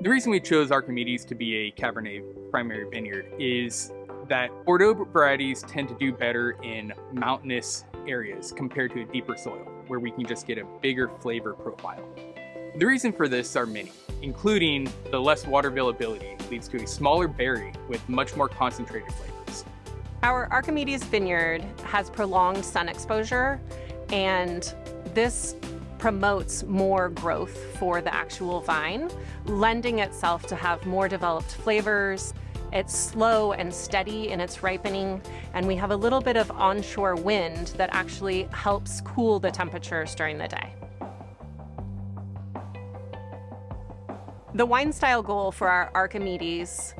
The reason we chose Archimedes to be a Cabernet primary vineyard is that Bordeaux varieties tend to do better in mountainous areas compared to a deeper soil, where we can just get a bigger flavor profile. The reason for this are many, including the less water availability leads to a smaller berry with much more concentrated flavors. Our Archimedes vineyard has prolonged sun exposure, and this promotes more growth for the actual vine, lending itself to have more developed flavors. It's slow and steady in its ripening, and we have a little bit of onshore wind that actually helps cool the temperatures during the day. The wine style goal for our Archimedes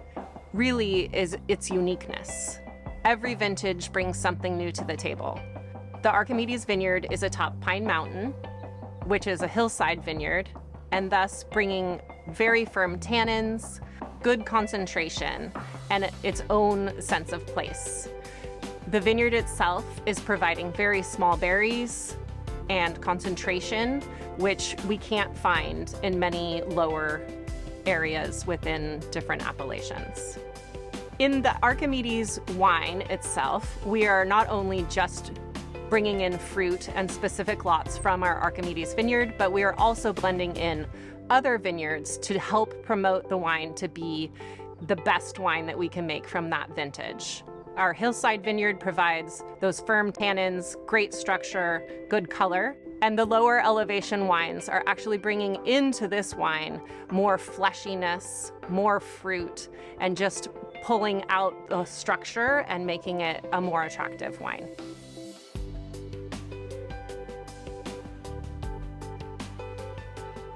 really is its uniqueness. Every vintage brings something new to the table. The Archimedes vineyard is atop Pine Mountain, which is a hillside vineyard, and thus bringing very firm tannins, good concentration, and its own sense of place. The vineyard itself is providing very small berries and concentration, which we can't find in many lower areas within different appellations. In the Archimedes wine itself, we are not only just bringing in fruit and specific lots from our Archimedes vineyard, but we are also blending in other vineyards to help promote the wine to be the best wine that we can make from that vintage. Our hillside vineyard provides those firm tannins, great structure, good color, and the lower elevation wines are actually bringing into this wine more fleshiness, more fruit, and just pulling out the structure and making it a more attractive wine.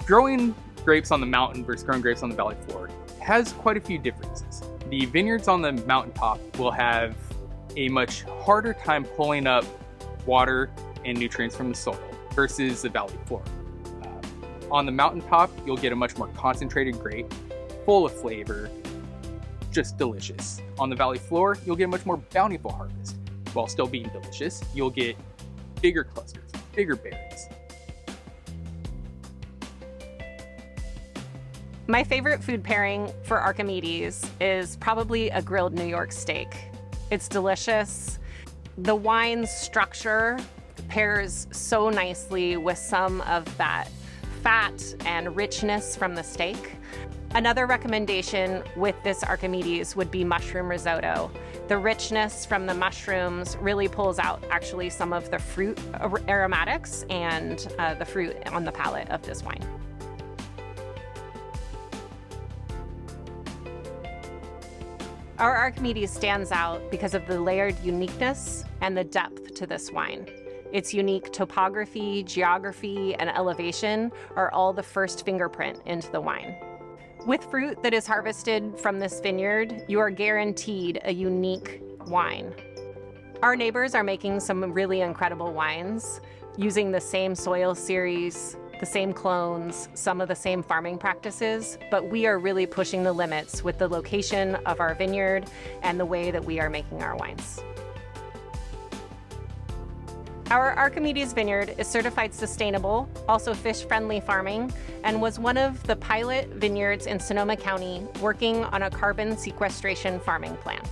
Growing grapes on the mountain versus growing grapes on the valley floor has quite a few differences. The vineyards on the mountaintop will have a much harder time pulling up water and nutrients from the soil versus the valley floor. On the mountaintop, you'll get a much more concentrated grape, full of flavor, just delicious. On the valley floor, you'll get a much more bountiful harvest. While still being delicious, you'll get bigger clusters, bigger berries. My favorite food pairing for Archimedes is probably a grilled New York steak. It's delicious. The wine's structure pairs so nicely with some of that fat and richness from the steak. Another recommendation with this Archimedes would be mushroom risotto. The richness from the mushrooms really pulls out actually some of the fruit aromatics and the fruit on the palate of this wine. Our Archimedes stands out because of the layered uniqueness and the depth to this wine. Its unique topography, geography, and elevation are all the first fingerprint into the wine. With fruit that is harvested from this vineyard, you are guaranteed a unique wine. Our neighbors are making some really incredible wines using the same soil series, the same clones, some of the same farming practices, but we are really pushing the limits with the location of our vineyard and the way that we are making our wines. Our Archimedes vineyard is certified sustainable, also fish-friendly farming, and was one of the pilot vineyards in Sonoma County working on a carbon sequestration farming plan.